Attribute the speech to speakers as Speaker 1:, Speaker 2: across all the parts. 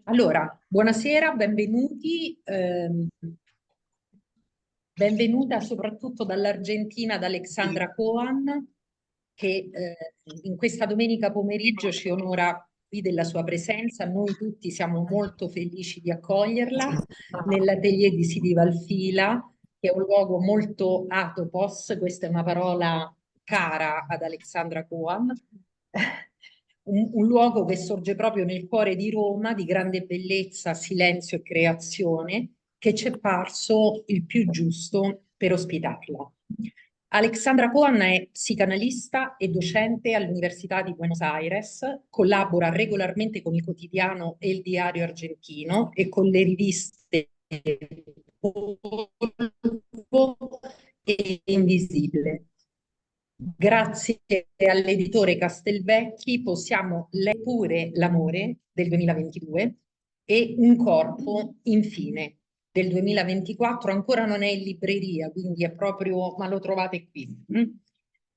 Speaker 1: Allora, buonasera, benvenuti. Benvenuta soprattutto dall'Argentina, da Alexandra Coan, che in questa domenica pomeriggio ci onora qui della sua presenza. Noi tutti siamo molto felici di accoglierla nell'atelier di Sidi Valfila, che è un luogo molto atopos, questa è una parola cara ad Alexandra Coan, un luogo che sorge proprio nel cuore di Roma, di grande bellezza, silenzio e creazione, che ci è parso il più giusto per ospitarla. Alexandra Coan è psicanalista e docente all'Università di Buenos Aires, collabora regolarmente con il quotidiano e il diario argentino e con le riviste Polvo e Invisibile. Grazie all'editore Castelvecchi possiamo leggere pure L'amore del 2022 e Un corpo, infine, del 2024. Ancora non è in libreria, quindi è proprio, ma lo trovate qui.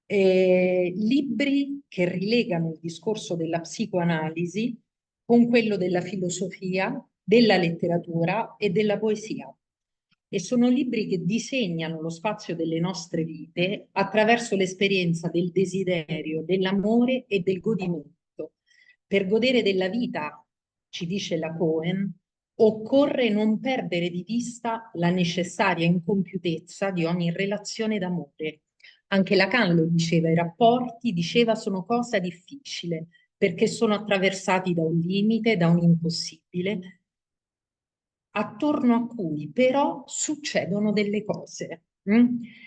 Speaker 1: Libri che rilegano il discorso della psicoanalisi con quello della filosofia, della letteratura e della poesia. E sono libri che disegnano lo spazio delle nostre vite attraverso l'esperienza del desiderio, dell'amore e del godimento. Per godere della vita, ci dice la Cohen, occorre non perdere di vista la necessaria incompiutezza di ogni relazione d'amore. Anche Lacan lo diceva, i rapporti, diceva, sono cosa difficile perché sono attraversati da un limite, da un impossibile, attorno a cui però succedono delle cose.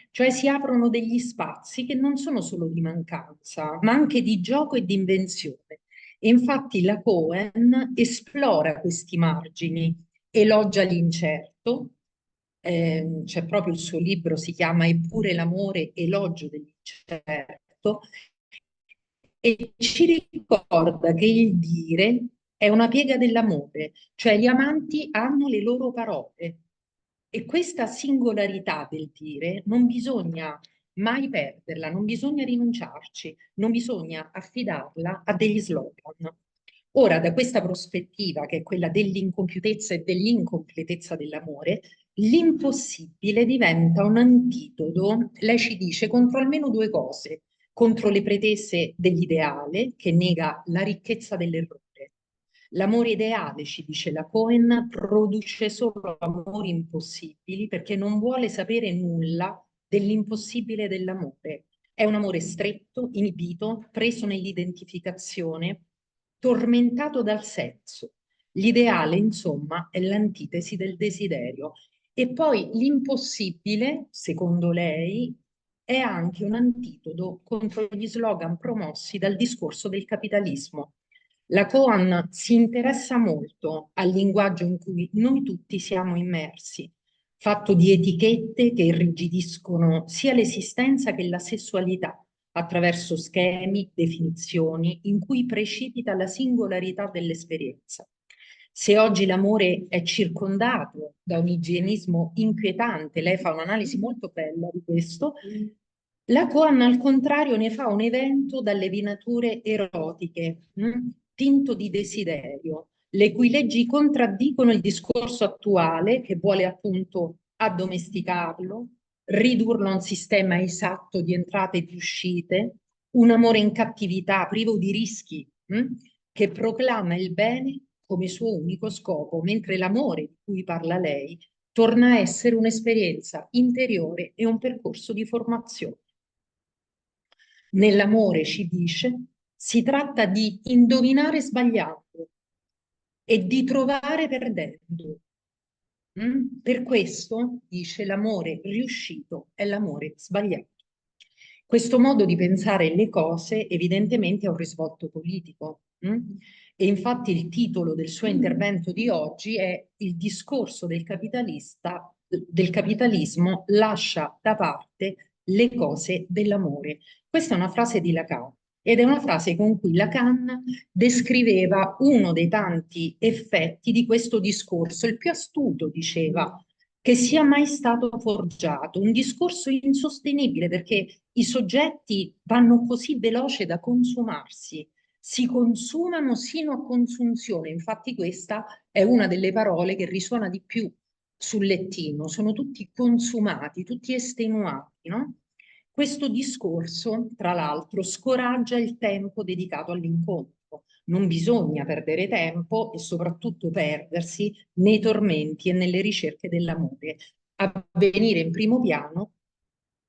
Speaker 1: Cioè si aprono degli spazi che non sono solo di mancanza, ma anche di gioco e di invenzione. E infatti la Cohen esplora questi margini, elogia l'incerto, c'è proprio il suo libro, si chiama Eppure l'amore, elogio dell'incerto, e ci ricorda che il dire è una piega dell'amore, cioè gli amanti hanno le loro parole e questa singolarità del dire non bisogna mai perderla, non bisogna rinunciarci, non bisogna affidarla a degli slogan. Ora, da questa prospettiva, che è quella dell'incompiutezza e dell'incompletezza dell'amore, l'impossibile diventa un antidoto, lei ci dice, contro almeno due cose: contro le pretese dell'ideale, che nega la ricchezza dell'errore. L'amore ideale, ci dice la Cohen, produce solo amori impossibili perché non vuole sapere nulla dell'impossibile dell'amore. È un amore stretto, inibito, preso nell'identificazione, tormentato dal sesso. L'ideale, insomma, è l'antitesi del desiderio. E poi l'impossibile, secondo lei, è anche un antidoto contro gli slogan promossi dal discorso del capitalismo. La Coan si interessa molto al linguaggio in cui noi tutti siamo immersi, fatto di etichette che irrigidiscono sia l'esistenza che la sessualità, attraverso schemi, definizioni in cui precipita la singolarità dell'esperienza. Se oggi l'amore è circondato da un igienismo inquietante, lei fa un'analisi molto bella di questo, la Coan al contrario ne fa un evento dalle venature erotiche, tinto di desiderio, le cui leggi contraddicono il discorso attuale che vuole appunto addomesticarlo, ridurlo a un sistema esatto di entrate e di uscite, un amore in cattività, privo di rischi, che proclama il bene come suo unico scopo, mentre l'amore di cui parla lei torna a essere un'esperienza interiore e un percorso di formazione. Nell'amore, ci dice, si tratta di indovinare sbagliando e di trovare perdendo. Per questo, dice, l'amore riuscito è l'amore sbagliato. Questo modo di pensare le cose evidentemente ha un risvolto politico. E infatti il titolo del suo intervento di oggi è Il discorso del del capitalismo lascia da parte le cose dell'amore. Questa è una frase di Lacan ed è una frase con cui Lacan descriveva uno dei tanti effetti di questo discorso, il più astuto, diceva, che sia mai stato forgiato, un discorso insostenibile perché i soggetti vanno così veloce da consumarsi, si consumano sino a consunzione. Infatti questa è una delle parole che risuona di più sul lettino. Sono tutti consumati, tutti estenuati, no? Questo discorso, tra l'altro, scoraggia il tempo dedicato all'incontro. Non bisogna perdere tempo e soprattutto perdersi nei tormenti e nelle ricerche dell'amore. A venire in primo piano,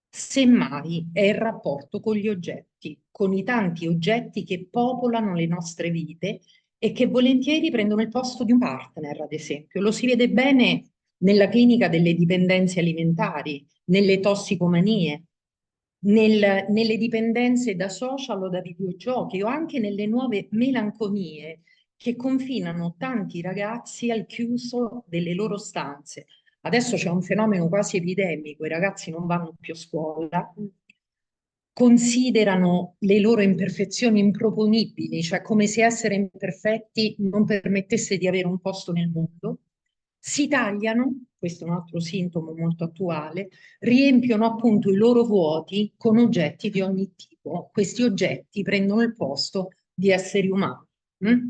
Speaker 1: semmai, è il rapporto con gli oggetti, con i tanti oggetti che popolano le nostre vite e che volentieri prendono il posto di un partner, ad esempio. Lo si vede bene nella clinica delle dipendenze alimentari, nelle tossicomanie, nelle dipendenze da social o da videogiochi o anche nelle nuove melanconie che confinano tanti ragazzi al chiuso delle loro stanze. Adesso c'è un fenomeno quasi epidemico, i ragazzi non vanno più a scuola, considerano le loro imperfezioni improponibili, cioè come se essere imperfetti non permettesse di avere un posto nel mondo, si tagliano, questo è un altro sintomo molto attuale, riempiono appunto i loro vuoti con oggetti di ogni tipo. Questi oggetti prendono il posto di esseri umani. Mm?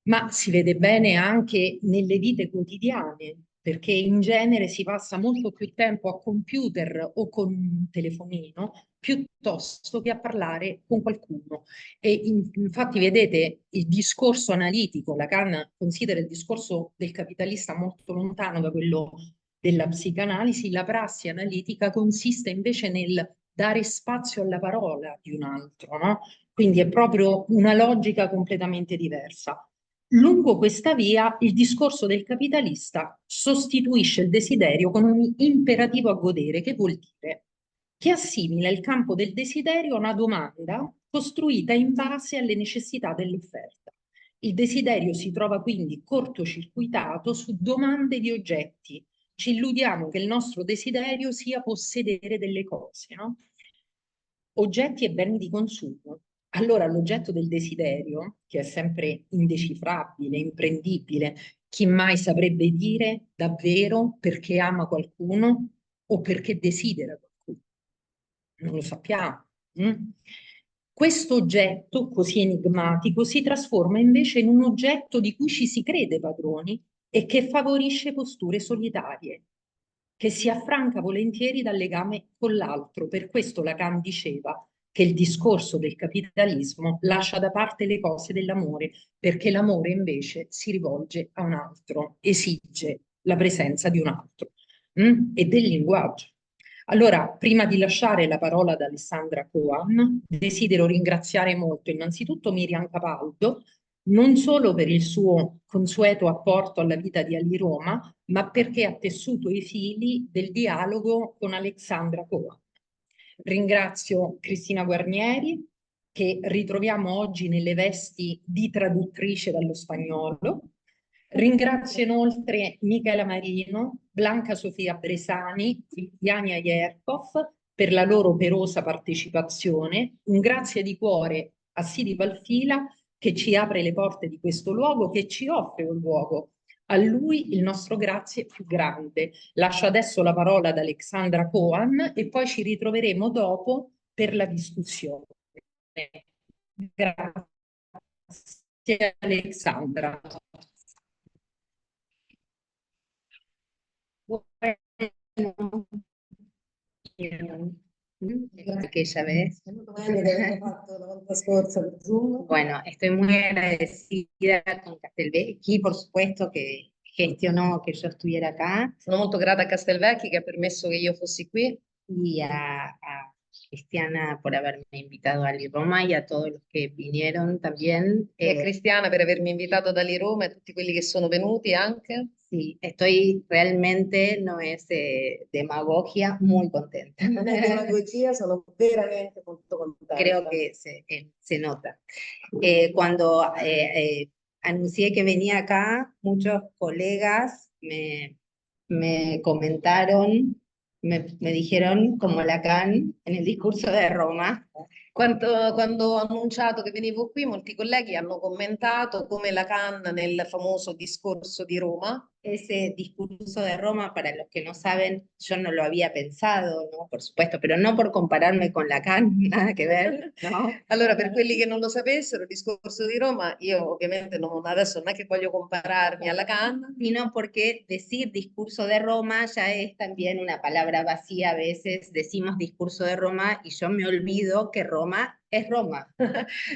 Speaker 1: Ma si vede bene anche nelle vite quotidiane, perché in genere si passa molto più tempo a computer o con un telefonino piuttosto che a parlare con qualcuno. E infatti, vedete, il discorso analitico, Lacan considera il discorso del capitalista molto lontano da quello della psicanalisi, la prassi analitica consiste invece nel dare spazio alla parola di un altro, no? Quindi è proprio una logica completamente diversa. Lungo questa via, il discorso del capitalista sostituisce il desiderio con un imperativo a godere, che vuol dire che assimila il campo del desiderio a una domanda costruita in base alle necessità dell'offerta. Il desiderio si trova quindi cortocircuitato su domande di oggetti. Ci illudiamo che il nostro desiderio sia possedere delle cose, no? Oggetti e beni di consumo. Allora l'oggetto del desiderio, che è sempre indecifrabile, imprendibile, chi mai saprebbe dire davvero perché ama qualcuno o perché desidera qualcuno? Non lo sappiamo. Mm? Questo oggetto così enigmatico si trasforma invece in un oggetto di cui ci si crede padroni e che favorisce posture solitarie, che si affranca volentieri dal legame con l'altro. Per questo Lacan diceva che il discorso del capitalismo lascia da parte le cose dell'amore, perché l'amore invece si rivolge a un altro, esige la presenza di un altro, e del linguaggio. Allora, prima di lasciare la parola ad Alessandra Coan, desidero ringraziare molto innanzitutto Miriam Capaldo, non solo per il suo consueto apporto alla vita di Ali Roma, ma perché ha tessuto i fili del dialogo con Alexandra Coan. Ringrazio Cristina Guarnieri, che ritroviamo oggi nelle vesti di traduttrice dallo spagnolo. Ringrazio inoltre Michela Marino, Blanca Sofia Bresani, Diania Jerkov per la loro operosa partecipazione. Un grazie di cuore a Sidi Valfila che ci apre le porte di questo luogo, che ci offre un luogo. A lui il nostro grazie più grande. Lascio adesso la parola ad Alexandra Coan e poi ci ritroveremo dopo per la discussione. Grazie Alexandra. Bueno, aquella vez. Bueno, estoy muy agradecida con Castelvecchi, por supuesto, che gestionó che io estuviera acá.
Speaker 2: Sono molto grata a Castelvecchi che ha permesso che io fossi qui.
Speaker 1: Y a Cristiana por haberme invitado a Roma y a todos los que vinieron también.
Speaker 2: E a Cristiana per avermi invitato ad Ali Roma e tutti quelli che sono venuti anche.
Speaker 1: Sí, estoy realmente, no es demagogia, muy contenta.
Speaker 2: Non è demagogia, sono veramente molto contenta.
Speaker 1: Creo que se nota. Cuando anuncié que venía acá, muchos colegas me comentaron, me dijeron, como Lacan en el discurso de Roma.
Speaker 2: Quando ho annunciato che venivo qui, molti colleghi hanno commentato come Lacan nel famoso discorso di Roma.
Speaker 3: ese discurso de Roma, para los que no saben, yo no lo había pensado, ¿no? Por supuesto, pero no por compararme con Lacan, nada que ver, ¿no?
Speaker 2: Allora, per quelli che non lo sapessero, il discorso di Roma, io ovviamente adesso non è che voglio compararmi alla Cannes.
Speaker 3: Sino porque decir discurso de Roma ya es también una palabra vacía. A veces decimos discurso de Roma y yo me olvido que Roma es Roma.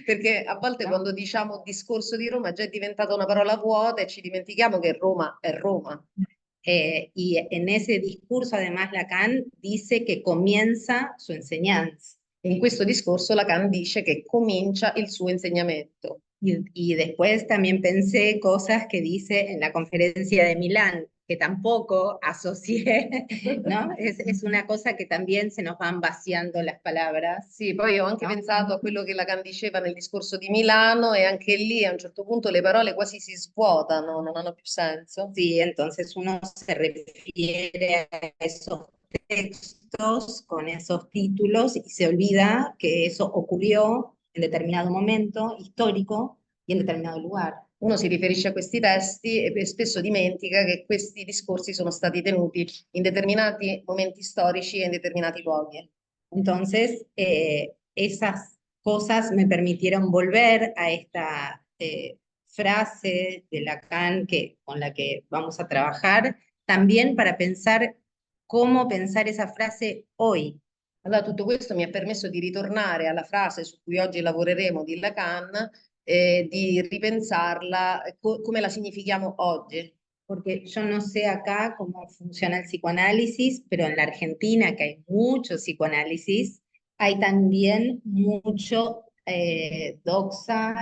Speaker 2: Perché a volte quando diciamo discorso di Roma già è diventata una parola vuota e ci dimentichiamo che Roma è Roma.
Speaker 3: Y en ese discurso, además, Lacan dice que comienza su enseñanza.
Speaker 2: In questo discorso Lacan dice che comincia il suo insegnamento.
Speaker 3: Y después también pensé cosas que dice en la conferencia de Milán, que tampoco asocié, ¿no? Es una cosa que también se nos van vaciando las palabras.
Speaker 2: Sì, poi ho anche
Speaker 3: No.
Speaker 2: pensato a quello che Lacan diceva nel discorso di Milano e anche lì a un certo punto le parole quasi si svuotano, non hanno più senso.
Speaker 3: Sí, entonces uno se refiere a esos textos con esos títulos y se olvida que eso ocurrió en determinado momento histórico y en determinado lugar.
Speaker 2: Uno si riferisce a questi testi e spesso dimentica che questi discorsi sono stati tenuti in determinati momenti storici e in determinati luoghi.
Speaker 3: Entonces, esas cosas me permitieron volver a esta frase de Lacan con la que vamos a trabajar, también para pensar cómo pensar esa frase hoy.
Speaker 2: Allora, tutto questo mi ha permesso di ritornare alla frase su cui oggi lavoreremo di Lacan, di ripensarla, come la significhiamo oggi.
Speaker 3: Porque yo no sé acá cómo funciona el psicoanálisis, pero en la Argentina, que hay mucho psicoanálisis, hay también mucho doxa,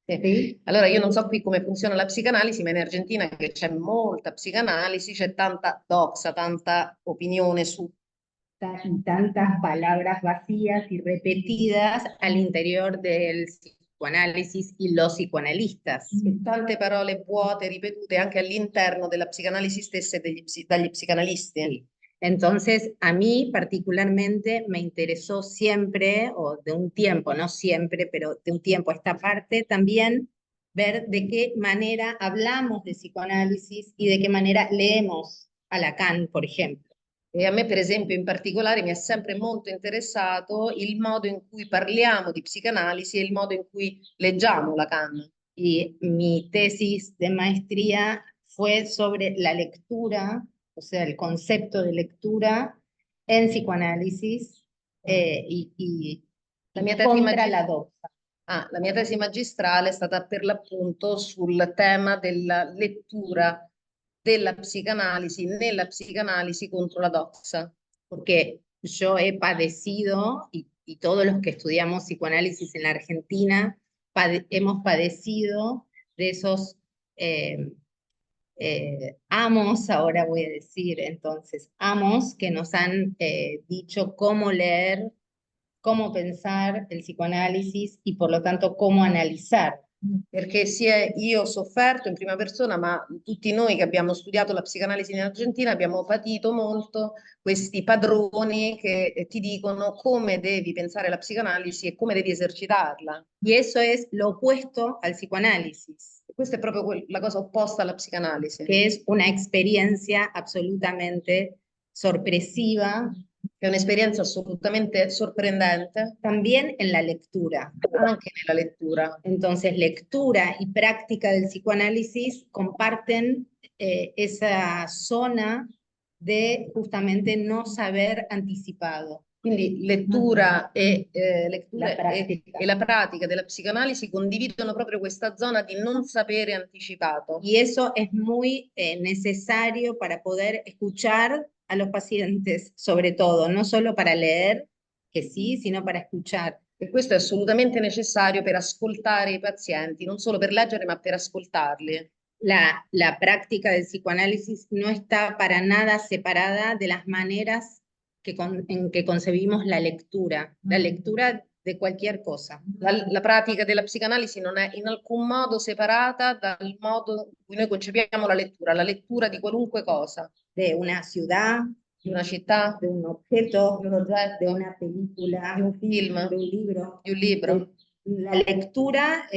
Speaker 3: ¿sí?
Speaker 2: Allora, io non so qui come funziona la psicanalisi, ma in Argentina che c'è molta psicanalisi, c'è tanta doxa, tanta opinione su
Speaker 3: Y tantas palabras vacías y repetidas al interior del psicoanálisis y los psicoanalistas.
Speaker 2: e tante parole vuote, ripetute anche all'interno della psicanalisi stessa e dagli psicanalisti.
Speaker 3: Entonces, a mí particularmente me interesó siempre, o de un tiempo, no siempre, pero de un tiempo a esta parte, también ver de qué manera hablamos de psicoanálisis y de qué manera leemos a Lacan, por ejemplo.
Speaker 2: E a me, per esempio, in particolare mi è sempre molto interessato il modo in cui parliamo di psicanalisi e il modo in cui leggiamo Lacan.
Speaker 3: Y mi tesis de maestría fue sobre la lectura, o sea, el concepto de lectura en psicoanálisis y
Speaker 2: La mia tesi
Speaker 3: contra la doxa.
Speaker 2: La mia tesi magistrale è stata per l'appunto sul tema della lettura della psicanalisi nella psicanalisi contro la doxa.
Speaker 3: Porque yo he padecido, y todos los que estudiamos psicoanálisis en la Argentina, hemos padecido de esos amos, ahora voy a decir entonces, amos que nos han dicho cómo leer, cómo pensar el psicoanálisis y por lo tanto cómo analizar.
Speaker 2: Perché sia io ho sofferto in prima persona, ma tutti noi che abbiamo studiato la psicanalisi in Argentina abbiamo patito molto questi padroni che ti dicono come devi pensare la psicanalisi e come devi esercitarla.
Speaker 3: Y eso es lo opuesto al psicoanálisis.
Speaker 2: E questa è proprio la cosa opposta alla psicanalisi.
Speaker 3: Que es una experiencia absolutamente sorpresiva.
Speaker 2: È un'esperienza assolutamente sorprendente
Speaker 3: También en la lectura.
Speaker 2: anche nella lettura.
Speaker 3: Entonces, lectura y práctica del psicoanálisis comparten esa zona de justamente no saber anticipado.
Speaker 2: Quindi lettura
Speaker 3: La
Speaker 2: la pratica della psicanalisi condividono proprio questa zona di non sapere anticipato.
Speaker 3: Y eso es muy necesario para poder escuchar a los pacientes, sobre todo, no solo para leer, que sí, sino para escuchar.
Speaker 2: E questo è assolutamente necessario per ascoltare i pazienti, non solo per leggere, ma per ascoltarli.
Speaker 3: La práctica del psicoanálisis no está para nada separada de las maneras en que concebimos la lectura de cualquier cosa.
Speaker 2: La pratica della psicanalisi non è in alcun modo separata dal modo in cui noi concepiamo la lettura di qualunque cosa,
Speaker 3: De una ciudad,
Speaker 2: di una città,
Speaker 3: de un objeto,
Speaker 2: di un oggetto,
Speaker 3: de una película,
Speaker 2: di un film,
Speaker 3: de un libro.
Speaker 2: di un libro.
Speaker 3: La lectura,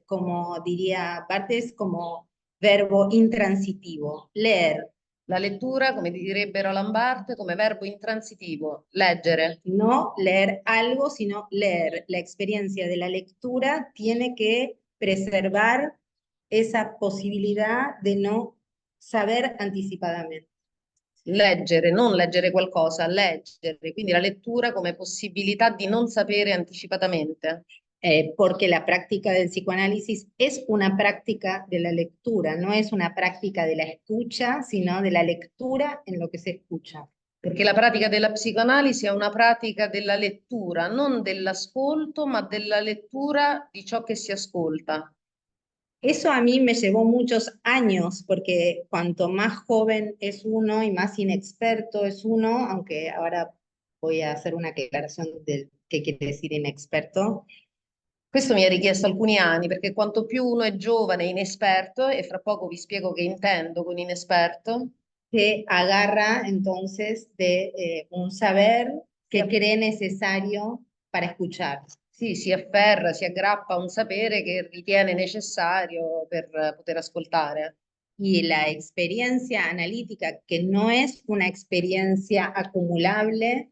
Speaker 3: como diría Barthes, como verbo intransitivo, leer.
Speaker 2: La lettura, come direbbero a Lambert, come verbo intransitivo, leggere.
Speaker 3: No leer algo, sino leer. La experiencia de la lectura tiene que preservar esa posibilidad de no saber anticipadamente.
Speaker 2: Leggere, non leggere qualcosa, leggere. Quindi la lettura come possibilità di non sapere anticipatamente.
Speaker 3: Porque la práctica del psicoanálisis es una práctica de la lectura, no es una práctica de la escucha, sino de la lectura en lo que se escucha.
Speaker 2: Perché la pratica della psicoanalisi è una pratica della lettura, non dell'ascolto, ma della lettura di ciò che si ascolta.
Speaker 3: Eso a mí me llevó muchos años, porque cuanto más joven es uno y más inexperto es uno, aunque ahora voy a hacer una aclaración de qué quiere decir inexperto.
Speaker 2: Questo mi ha richiesto alcuni anni, perché quanto più uno è giovane e inesperto, e fra poco vi spiego che intendo con inesperto,
Speaker 3: Se agarra entonces de un saber que cree necesario para escuchar.
Speaker 2: sì, si afferra, si aggrappa a un sapere che ritiene necessario per poter ascoltare.
Speaker 3: Y la experiencia analítica, que no es una experiencia acumulable,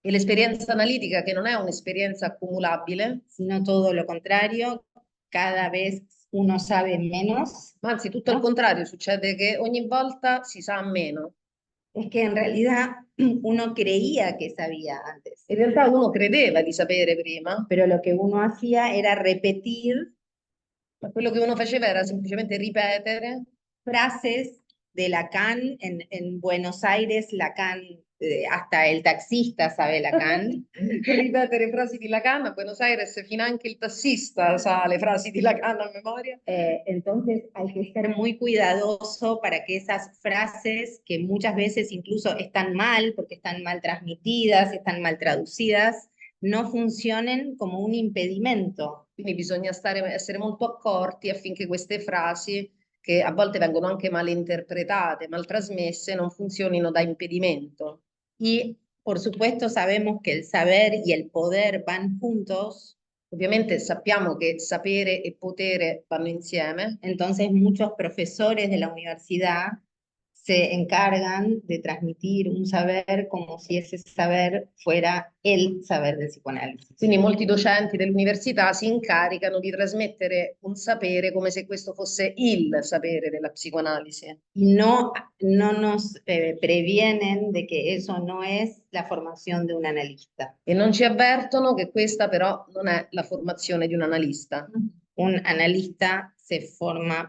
Speaker 2: E l'esperienza analitica, che non è un'esperienza accumulabile,
Speaker 3: sino todo lo contrario, cada vez uno sabe menos,
Speaker 2: ma anzi tutto al contrario, succede che ogni volta si sa meno.
Speaker 3: es que en realidad uno creía que sabía antes,
Speaker 2: In realtà uno credeva di sapere prima,
Speaker 3: pero lo que uno hacía era repetir
Speaker 2: ma quello che uno faceva era semplicemente ripetere
Speaker 3: frases de Lacan en Buenos Aires. Lacan, hasta el taxista sabe Lacan.
Speaker 2: ripetere frasi di Lacan a Buenos Aires, finanche il tassista sa le frasi di Lacan a memoria.
Speaker 3: Entonces hay que ser muy cuidadoso para que esas frases, que muchas veces incluso están mal, porque están mal transmitidas, están mal traducidas, no funcionen como un impedimento.
Speaker 2: Quindi bisogna essere molto accorti affinché queste frasi, che a volte vengono anche mal interpretate, mal trasmesse, non funzionino da impedimento.
Speaker 3: Y por supuesto sabemos que el saber y el poder van juntos.
Speaker 2: Ovviamente sappiamo che sapere e potere vanno insieme,
Speaker 3: Entonces muchos profesores de la universidad se encargan de transmitir un saber como si ese saber fuera el saber del psicoanálisis.
Speaker 2: quindi molti docenti dell'università si incaricano di trasmettere un sapere come se questo fosse il sapere della psicoanalisi.
Speaker 3: Y no nos previenen de que eso no es la formación de un analista.
Speaker 2: E non ci avvertono che questa però non è la formazione di un analista.
Speaker 3: Un analista se forma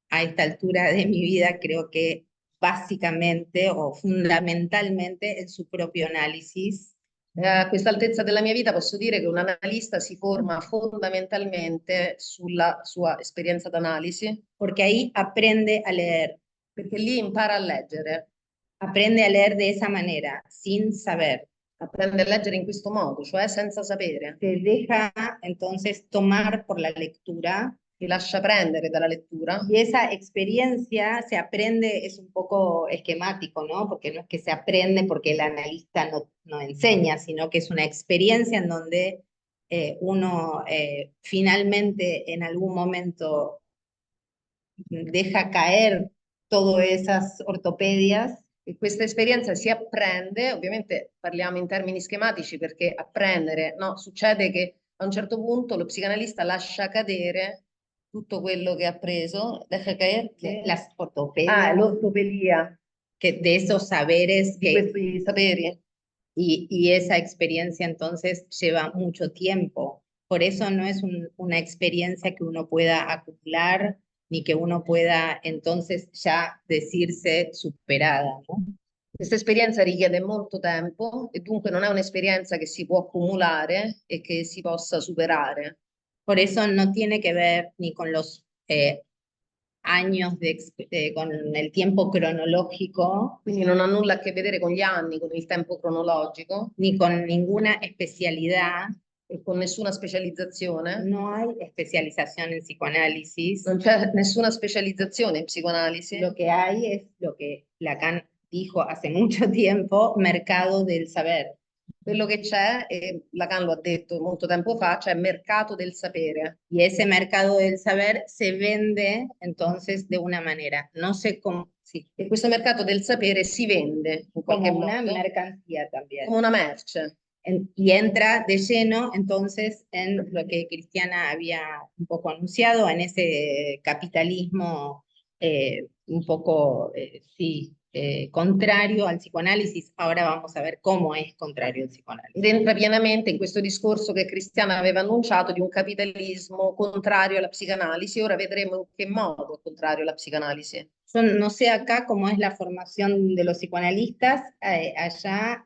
Speaker 3: a esta altura de mi vida, creo que básicamente o fundamentalmente en su propio análisis.
Speaker 2: A questa altezza della mia vita posso dire che un analista si forma fondamentalmente sulla sua esperienza d'analisi,
Speaker 3: Porque ahí aprende a leer.
Speaker 2: perché lì impara a leggere,
Speaker 3: Aprende a leer de esa manera, sin saber.
Speaker 2: apprende a leggere in questo modo, cioè senza sapere.
Speaker 3: Se deja entonces tomar por la lectura.
Speaker 2: Si lascia prendere dalla lettura.
Speaker 3: Y esa experiencia se aprende, es un poco esquemático, ¿no? Porque no es que se aprende porque el analista no enseña, sino que es una experiencia en donde uno finalmente en algún momento deja caer todas esas ortopedias.
Speaker 2: E questa esperienza si apprende, ovviamente parliamo in termini schematici perché apprendere, no, succede che a un certo punto lo psicanalista lascia cadere tutto quello che ha preso, deja caer
Speaker 3: Las ortopedias,
Speaker 2: l'ortopedia
Speaker 3: que de esos saberes
Speaker 2: di questi saperi.
Speaker 3: Y esa experiencia entonces lleva mucho tiempo. Por eso no es una experiencia que uno pueda acumular ni que uno pueda entonces ya decirse superada, ¿no?
Speaker 2: Questa esperienza richiede molto tempo e dunque non è un'esperienza che si può accumulare e che si possa superare.
Speaker 3: Por eso no tiene que ver ni con los años, con el tiempo cronológico,
Speaker 2: Quindi non ha nulla a che vedere con gli anni, con il tempo cronologico
Speaker 3: ni con ninguna especialidad.
Speaker 2: e con nessuna specializzazione.
Speaker 3: No hay especialización en psicoanálisis.
Speaker 2: Non c'è nessuna specializzazione in psicoanalisi.
Speaker 3: Lo que hay es lo que Lacan dijo hace mucho tiempo, mercado del saber.
Speaker 2: Quello che c'è, e Lacan lo ha detto molto tempo fa, c'è mercato del sapere.
Speaker 3: Y ese mercado del saber se vende entonces de una manera, no sé cómo, sí,
Speaker 2: E questo mercato del sapere si vende in qualche
Speaker 3: como una
Speaker 2: modo
Speaker 3: mercancía también.
Speaker 2: come una merce.
Speaker 3: Y entra de lleno entonces en lo que Cristiana había un poco anunciado, en ese capitalismo un poco, sí, contrario al psicoanálisis. Ahora vamos a ver cómo es contrario al
Speaker 2: Ed
Speaker 3: psicoanálisis.
Speaker 2: entra pienamente in questo discorso che Cristiana aveva annunciato di un capitalismo contrario alla psicanalisi. Ora vedremo in che modo è contrario alla psicanalisi.
Speaker 3: Yo no sé acá cómo es la formación de los psicoanalistas. Allá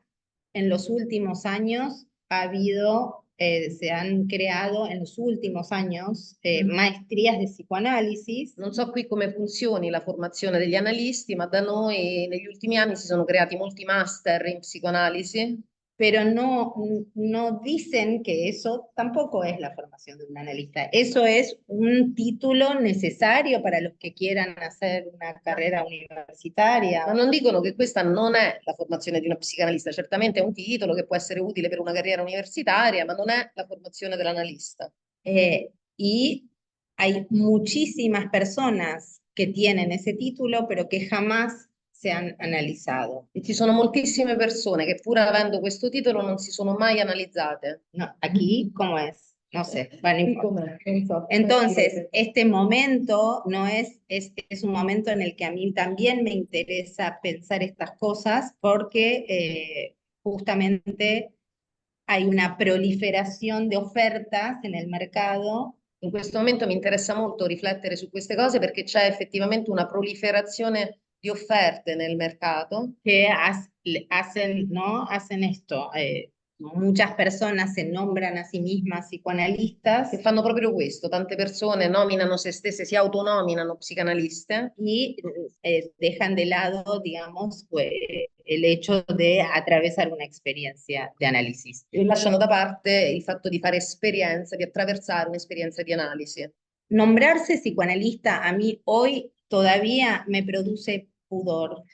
Speaker 3: en los últimos años ha habido, se han creado en los últimos años maestrías de psicoanálisis.
Speaker 2: Non so qui come funzioni la formazione degli analisti, ma da noi negli ultimi anni si sono creati molti master in psicoanalisi,
Speaker 3: Pero no dicen que eso tampoco es la formación de un analista. Eso es un título necesario para los que quieran hacer una carrera universitaria.
Speaker 2: ma non dicono che questa non è la formazione di una psicanalista. Certamente è un titolo che può essere utile per una carriera universitaria, ma non è la formazione dell'analista.
Speaker 3: Y hay muchísimas personas que tienen ese título, pero que jamás se han analizado.
Speaker 2: E ci sono moltissime persone che pur avendo questo titolo non si sono mai analizzate.
Speaker 3: No, aquí, ¿cómo es? No sé, bueno, no importa.
Speaker 2: Non so.
Speaker 3: Entonces, este momento no es un momento en el que a mí también me interesa pensar estas cosas porque justamente hay una proliferación de ofertas en el mercado.
Speaker 2: In questo momento mi interessa molto riflettere su queste cose perché c'è effettivamente una proliferazione di offerte nel mercato
Speaker 3: Que hacen, ¿no? Hacen esto. Muchas personas se nombran a sí mismas psicoanalistas
Speaker 2: che fanno proprio questo. Tante persone nominano se stesse, si autonominano psicanaliste
Speaker 3: y dejan de lado, digamos, el hecho de atravesar una experiencia de análisis.
Speaker 2: e lasciano da parte il fatto di fare esperienza, di attraversare un'esperienza di analisi.
Speaker 3: Nombrarse psicoanalista a mí hoy todavía me produce pudor.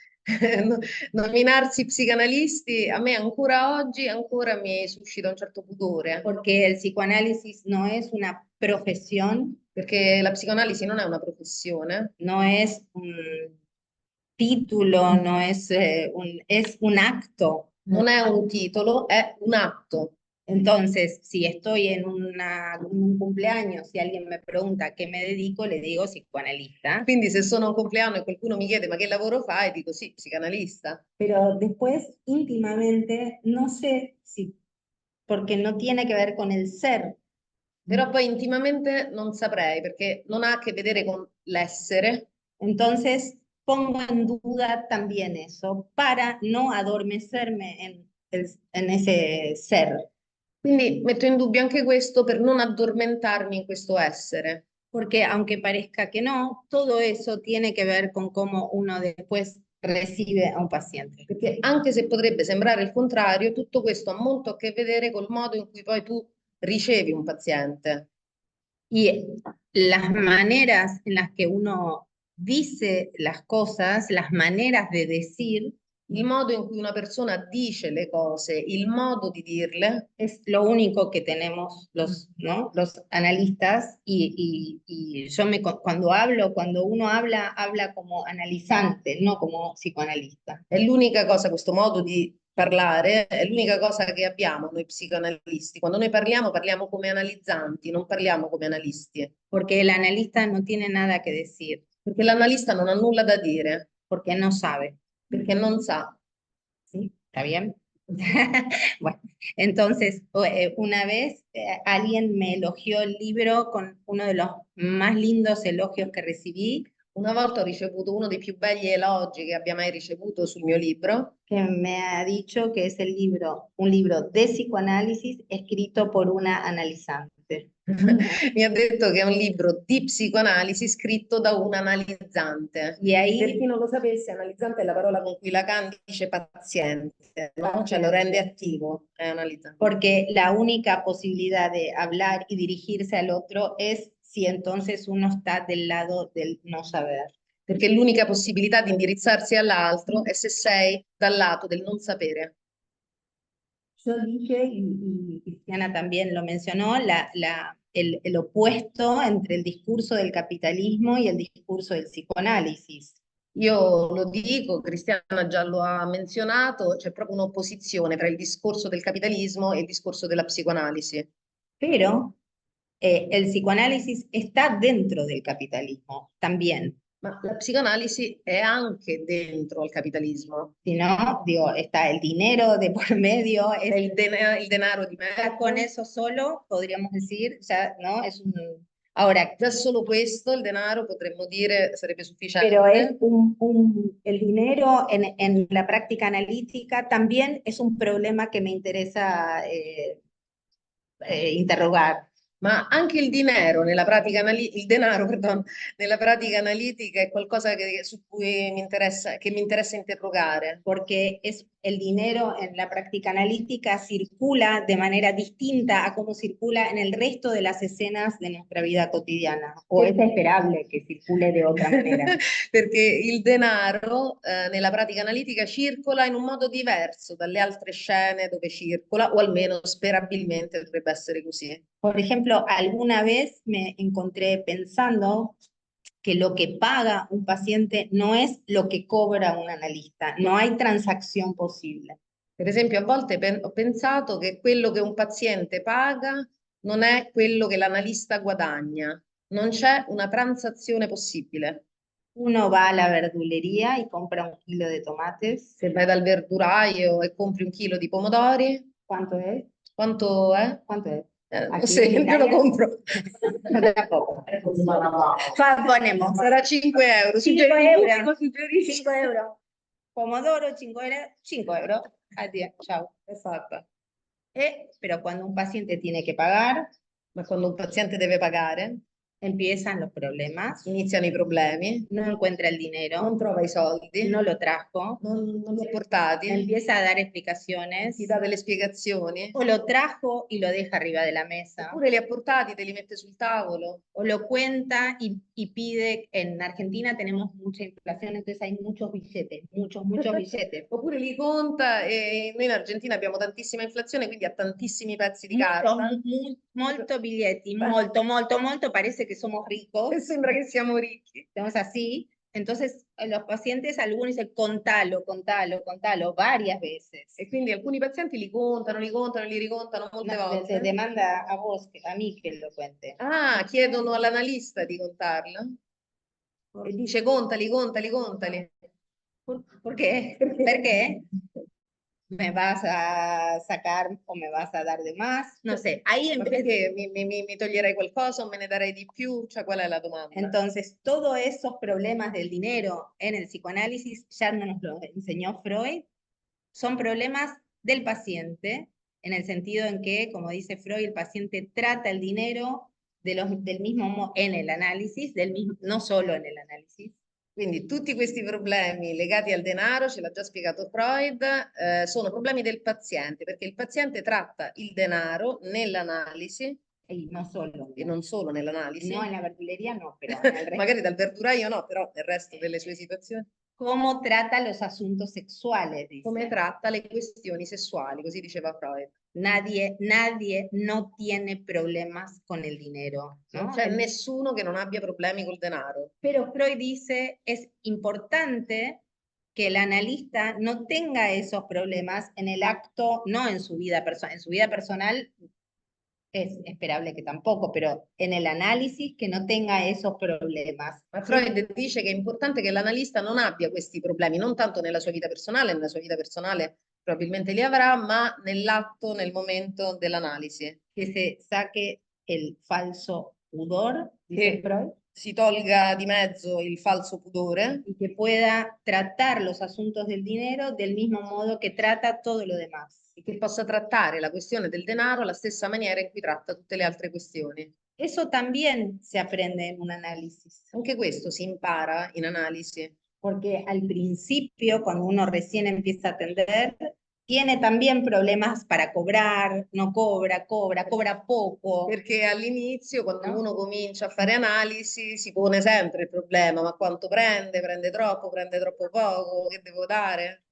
Speaker 2: Nominarsi psicanalisti a me ancora oggi ancora mi suscita un certo pudore,
Speaker 3: Porque el psicoanálisis no es una profesión,
Speaker 2: perché la psicoanalisi non è una professione,
Speaker 3: no es un título, no es, es un acto.
Speaker 2: non è un titolo, è un atto.
Speaker 3: Entonces, si estoy en un cumpleaños, si alguien me pregunta a qué me dedico, le digo psicoanalista.
Speaker 2: Quindi se sono a un compleanno e qualcuno mi chiede ma che lavoro fai, dico sì, psicanalista.
Speaker 3: Pero después, íntimamente, no sé si, porque no tiene que ver con el ser.
Speaker 2: Però poi intimamente non saprei perché non ha a che vedere con l'essere.
Speaker 3: Entonces, pongo en duda también eso para no adormecerme en ese ser.
Speaker 2: Quindi metto in dubbio anche questo per non addormentarmi in questo essere.
Speaker 3: Porque aunque parezca que no, todo eso tiene que ver con cómo uno después recibe a un paciente.
Speaker 2: Perché anche se potrebbe sembrare il contrario, tutto questo ha molto a che vedere col modo in cui poi tu ricevi un paziente.
Speaker 3: Y las maneras en las que uno dice las cosas, las maneras de decir,
Speaker 2: Il modo in cui una persona dice le cose, il modo di dirle,
Speaker 3: es lo único que tenemos los, ¿no? Los analistas y yo cuando uno habla, habla como analizante, no como psicoanalista.
Speaker 2: è l'unica cosa, questo modo di parlare, è l'unica cosa che abbiamo noi psicoanalisti. Quando noi parliamo, parliamo come analizzanti, non parliamo come analisti.
Speaker 3: Porque el analista no tiene nada que decir,
Speaker 2: Perché l'analista non ha nulla da dire,
Speaker 3: porque no sabe.
Speaker 2: perché non sa.
Speaker 3: ¿Sí? ¿Está bien? Bueno, entonces, una vez alguien me elogió el libro con uno de los más lindos elogios que recibí,
Speaker 2: Una volta ho ricevuto uno dei più belli elogi che abbia mai ricevuto sul mio libro,
Speaker 3: que me ha dicho que es un libro de psicoanálisis escrito por una analizante.
Speaker 2: mi ha detto che è un libro di psicoanalisi scritto da un analizzante.
Speaker 3: Y
Speaker 2: Per
Speaker 3: ahí,
Speaker 2: chi non lo sapesse, analizzante è la parola con cui Lacan dice paziente, no? Cioè lo rende attivo, è analizzante.
Speaker 3: porque la única posibilidad de hablar y dirigirse al otro es si entonces uno está del lado del no saber.
Speaker 2: Perché l'unica possibilità di indirizzarsi all'altro è se sei dal lato del non sapere.
Speaker 3: Yo dije, y Cristiana también lo mencionó, el opuesto entre el discurso del capitalismo y el discurso del psicoanálisis.
Speaker 2: Io lo dico, Cristiana già lo ha menzionato, c'è proprio un'opposizione tra il discorso del capitalismo e il discorso della psicoanalisi.
Speaker 3: Pero el psicoanálisis está dentro del capitalismo también.
Speaker 2: Ma la psicoanalisi è anche dentro al capitalismo.
Speaker 3: Si no, digo, está el dinero de por medio,
Speaker 2: È il denaro di
Speaker 3: ya con
Speaker 2: mezzo.
Speaker 3: eso solo podríamos decir, ya, ¿no? Es un, ahora,
Speaker 2: Già solo questo, il denaro, potremmo dire, sarebbe sufficiente.
Speaker 3: pero es el dinero en la práctica analítica también es un problema que me interesa interrogar.
Speaker 2: Ma anche il dinero nella pratica il denaro, perdón, nella pratica analitica è qualcosa su cui che mi interessa interrogare.
Speaker 3: Porque es el dinero en la práctica analítica circula de manera distinta a cómo circula en el resto de las escenas de nuestra vida cotidiana, o es esperable que circule de otra manera.
Speaker 2: Perché il denaro nella pratica analitica circola in un modo diverso dalle altre scene dove circola, o almeno sperabilmente dovrebbe essere così.
Speaker 3: Por ejemplo, alguna vez me encontré pensando que lo que paga un paciente no es lo que cobra un analista, no hay transacción posible.
Speaker 2: Per esempio, a volte ho pensato che quello che un paziente paga non è quello che l'analista guadagna, non c'è una transazione possibile.
Speaker 3: Uno va a la verdulería y compra un kilo de tomates.
Speaker 2: Se vai dal verduraio e compri un chilo di pomodori,
Speaker 3: ¿Cuánto es?
Speaker 2: quanto è?
Speaker 3: ¿Cuánto es?
Speaker 2: Non
Speaker 3: Aquí
Speaker 2: so,
Speaker 3: en
Speaker 2: io lo
Speaker 3: Italia
Speaker 2: compro.
Speaker 3: no te la compro. Ponemos
Speaker 2: Sarà 5 euro.
Speaker 3: 5 euros.
Speaker 2: Suggerisci.
Speaker 3: 5 euros. Pomodoro, 5 euros. 5 euros. Adiós, chao.
Speaker 2: Esatto.
Speaker 3: Pero cuando un paciente tiene que pagar,
Speaker 2: Ma quando un paziente deve pagare,
Speaker 3: empiezan los problemas,
Speaker 2: iniziano i problemi,
Speaker 3: no encuentra el dinero,
Speaker 2: non trova i soldi,
Speaker 3: no lo trajo,
Speaker 2: non li ha portati,
Speaker 3: empieza a dar explicaciones,
Speaker 2: ti dà delle spiegazioni,
Speaker 3: o lo trajo y lo deja arriba de la mesa,
Speaker 2: oppure li ha portati, te li mette sul tavolo.
Speaker 3: o lo cuenta y pide. En Argentina tenemos mucha inflación, entonces hay muchos billetes, muchos billetes.
Speaker 2: Oppure li conta e noi in Argentina abbiamo tantissima inflazione, quindi ha tantissimi pezzi di carta.
Speaker 3: Molto billetti, molto, parece que somos ricos.
Speaker 2: E sembra che siamo ricchi.
Speaker 3: Estamos así. Entonces, los pacientes, algunos dicen, contalo, varias veces.
Speaker 2: E quindi alcuni pazienti li contano, li ricontano molte volte.
Speaker 3: Te demanda a vos, a mí que lo cuente.
Speaker 2: Ah, chiedono all'analista di contarla? E dice contali.
Speaker 3: ¿Por qué? ¿Por qué? ¿Me vas a sacar o me vas a dar de más? No sé, ahí
Speaker 2: Ma perché mi toglierai qualcosa o me ne darei di più? Cioè, qual è la domanda?
Speaker 3: Entonces, todos esos problemas del dinero en el psicoanálisis, ya nos lo enseñó Freud, son problemas del paciente, en el sentido en que, como dice Freud, el paciente trata el dinero del mismo modo en el análisis, no solo en el análisis.
Speaker 2: Quindi tutti questi problemi legati al denaro, ce l'ha già spiegato Freud, sono problemi del paziente, perché il paziente tratta il denaro nell'analisi,
Speaker 3: Y no solo.
Speaker 2: e non solo nell'analisi.
Speaker 3: No, en la verdulería no, pero en el resto.
Speaker 2: Magari dal verduraio no, però nel resto delle sue situazioni.
Speaker 3: ¿Cómo trata los asuntos sexuales? Dice.
Speaker 2: Come tratta le questioni sessuali, così diceva Freud.
Speaker 3: Nadie no tiene problemas con el dinero, ¿no?
Speaker 2: Non c'è nessuno che non abbia problemi col denaro.
Speaker 3: Pero Freud dice, es importante que el analista no tenga esos problemas en el acto, no en su vida personal. En su vida personal es esperable que tampoco, pero en el análisis que no tenga esos problemas.
Speaker 2: Ma Freud dice che è importante che l'analista non abbia questi problemi, non tanto nella sua vita personale probabilmente li avrà, ma nell'atto, nel momento dell'analisi.
Speaker 3: Que se saque el falso pudor, dice Freud,
Speaker 2: si tolga di mezzo il falso pudore
Speaker 3: y que pueda tratar los asuntos del dinero del mismo modo que trata todo lo demás.
Speaker 2: e che possa trattare la questione del denaro alla stessa maniera in cui tratta tutte le altre questioni.
Speaker 3: Eso también se aprende en un análisis.
Speaker 2: Anche questo si impara in analisi.
Speaker 3: Porque al principio, cuando uno recién empieza a atender, tiene también problemas para cobrar, no cobra poco.
Speaker 2: Perché all'inizio, quando uno comincia a fare analisi, si pone sempre il problema, ma quanto prende troppo poco, che devo dare?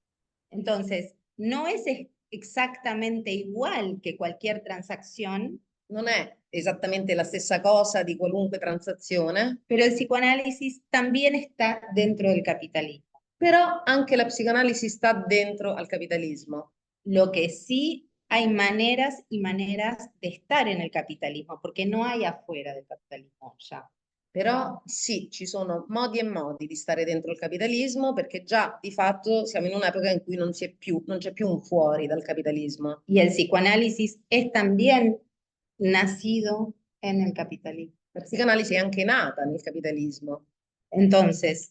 Speaker 3: Entonces, no es exactamente igual que cualquier transacción,
Speaker 2: non è esattamente la stessa cosa di qualunque transazione,
Speaker 3: pero el psicoanálisis también está dentro del capitalismo.
Speaker 2: però anche la psicanalisi sta dentro al capitalismo.
Speaker 3: Lo que sí hay maneras y maneras de estar en el capitalismo, porque no hay afuera del capitalismo ya.
Speaker 2: Però sì, ci sono modi e modi di stare dentro il capitalismo perché già di fatto siamo in un'epoca in cui non c'è più un fuori dal capitalismo.
Speaker 3: Y el psicoanálisis es también nacido en el capitalismo.
Speaker 2: La psicanalisi è anche nata nel capitalismo.
Speaker 3: Entonces,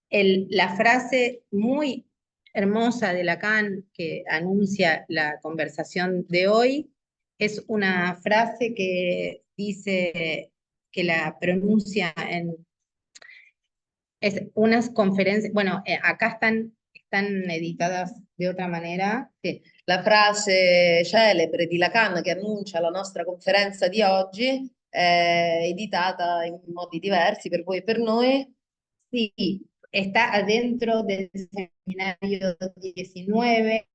Speaker 3: la frase muy hermosa de Lacan que anuncia la conversación de hoy es una frase que dice, que la pronuncia en unas conferencias, bueno, acá están editadas de otra manera.
Speaker 2: Sì, la frase celebre di Lacan che annuncia la nostra conferenza di oggi è editata in modi diversi per voi e per noi.
Speaker 3: Sí, está adentro del seminario 19